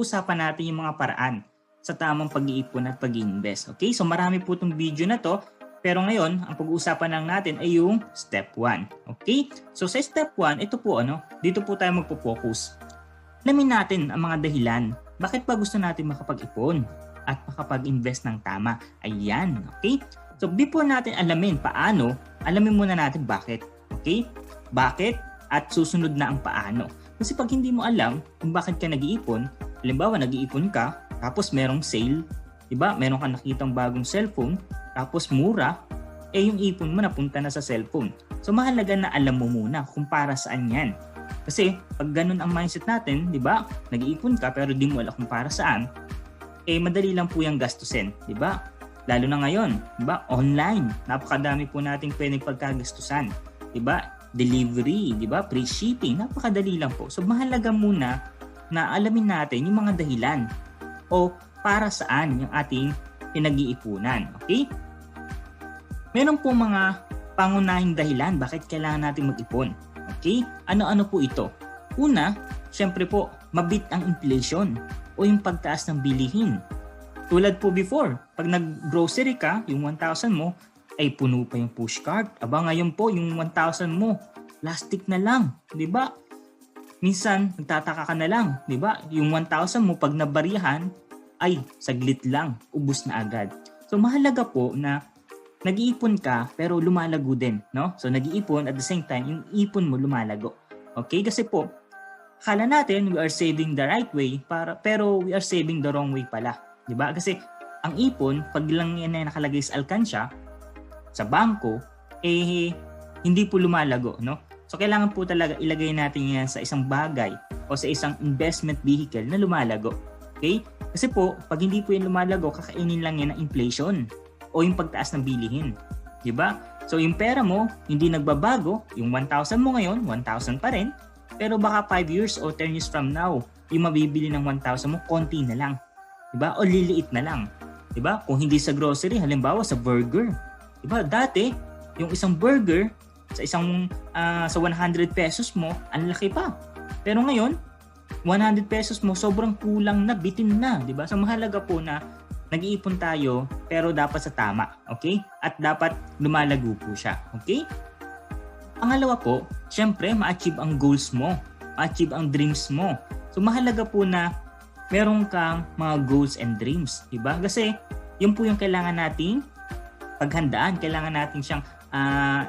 usapan natin yung mga paraan sa tamang pag-iipon at pag-invest. Okay? So marami po itong video na to. Pero ngayon, ang pag-uusapan lang natin ay yung step 1. Okay? So sa step 1, ito po dito po tayo magpo-focus. Alamin natin ang mga dahilan. Bakit ba gusto natin makapag-ipon at makapag-invest ng tama? Ayan. Okay? So before natin alamin paano, alamin muna natin bakit. Okay? Bakit at susunod na ang paano. Kasi pag hindi mo alam kung bakit ka nag-iipon, halimbawa nag-iipon ka, tapos merong sale, diba? Meron kang nakitang bagong cellphone, tapos mura, yung ipon mo napunta na sa cellphone. So mahalaga na alam mo muna kung para saan yan. Kasi pag ganun ang mindset natin, di ba? Nag-iipon ka pero di mo alam kung para saan, madali lang po yung gastusin, di ba? Lalo na ngayon, di ba? Online, napakadami po nating pwedeng pagkagastusan, di ba? Delivery, di ba? Free shipping, napakadali lang po. So mahalaga muna na alamin natin yung mga dahilan o para saan yung ating pinag-iipunan. Okay? Meron po mga pangunahing dahilan bakit kailangan natin mag-ipon. Okay? Ano-ano po ito? Una, syempre po, mabit ang inflation o yung pagtaas ng bilihin. Tulad po before, pag nag-grocery ka, yung 1,000 mo, ay puno pa yung push cart. Aba ngayon po, yung 1,000 mo, plastic na lang. Diba? Minsan, nagtataka ka na lang. Diba? Yung 1,000 mo, pag nabarihan, ay saglit lang, ubos na agad. So mahalaga po na nag-iipon ka pero lumalago din, no? So nag-iipon at the same time yung ipon mo lumalago. Okay? Kasi po akala natin we are saving the right way pero we are saving the wrong way pala, 'di ba? Kasi ang ipon pag lang yan ay nakalagay sa alkansya sa bangko hindi po lumalago, no? So kailangan po talaga ilagay natin yan sa isang bagay o sa isang investment vehicle na lumalago. Okay? Kasi po, pag hindi po yan lumalago, kakainin lang yan ng inflation o yung pagtaas ng bilihin. Diba? So yung pera mo, hindi nagbabago. Yung 1,000 mo ngayon, 1,000 pa rin. Pero baka 5 years o 10 years from now, yung mabibili ng 1,000 mo, konti na lang. Diba? O liliit na lang. Diba? Kung hindi sa grocery, halimbawa sa burger. Diba? Dati, yung isang burger, sa 100 pesos mo, ang laki pa. Pero ngayon, 100 pesos mo, sobrang kulang na, bitin na, di ba? So mahalaga po na nag-iipon tayo pero dapat sa tama, okay? At dapat lumalago po siya, okay? Pangalawa po, syempre ma-achieve ang goals mo, ma-achieve ang dreams mo. So mahalaga po na meron kang mga goals and dreams, di ba? Kasi yun po yung kailangan nating paghandaan, kailangan natin siyang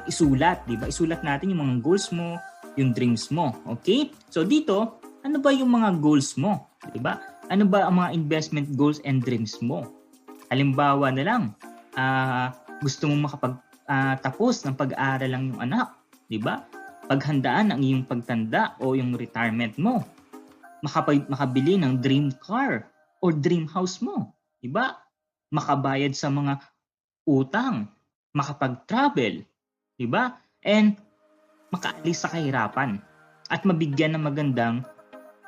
isulat, di ba? Isulat natin yung mga goals mo, yung dreams mo, okay? So dito, ano ba yung mga goals mo? Diba? Ano ba ang mga investment goals and dreams mo? Halimbawa na lang, gusto mong makapagtapos ng pag-aaral lang yung anak. Diba? Paghandaan ang iyong pagtanda o yung retirement mo. Makabili ng dream car or dream house mo. Diba? Makabayad sa mga utang. Makapag-travel. Diba? And makaalis sa kahirapan. At mabigyan ng magandang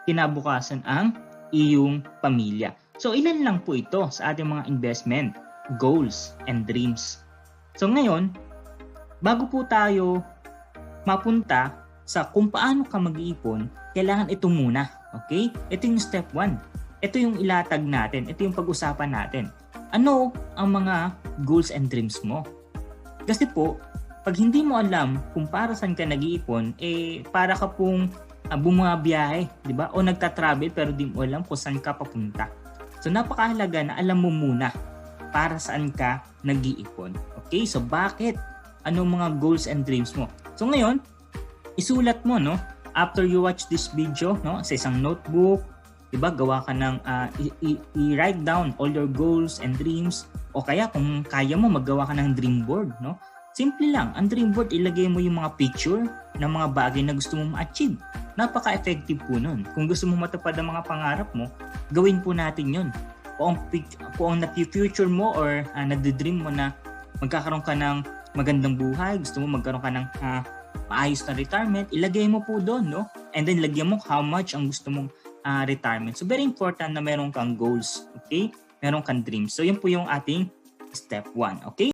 kinabukasan ang iyong pamilya. So ilan lang po ito sa ating mga investment goals and dreams. So ngayon, bago po tayo mapunta sa kung paano ka mag-iipon, kailangan ito muna. Okay? Ito yung step 1. Ito yung ilatag natin. Ito yung pag-usapan natin. Ano ang mga goals and dreams mo? Kasi po, pag hindi mo alam kung para saan ka nag-iipon, para ka pong bumabiyahe, di ba? O nagta-travel pero di mo alam kung saan ka papunta. So napakahalaga na alam mo muna para saan ka nag-iipon. Okay? So bakit? Anong mga goals and dreams mo? So ngayon, isulat mo, no? After you watch this video, no? Sa isang notebook, di ba? Gawa ka ng i-write down all your goals and dreams. O kaya kung kaya mo, maggawa ka ng dream board, no? Simple lang. Ang dream board, ilagay mo yung mga picture ng mga bagay na gusto mo ma-achieve. Napaka-effective po nun. Kung gusto mo matupad ang mga pangarap mo, gawin po natin yun. Kung ang na-future mo or nagde-dream mo na magkakaroon ka ng magandang buhay, gusto mo magkaroon ka ng maayos na retirement, ilagay mo po doon, no? And then lagyan mo how much ang gusto mong retirement. So very important na meron kang goals, okay? Meron kang dreams. So yun po yung ating step 1, okay?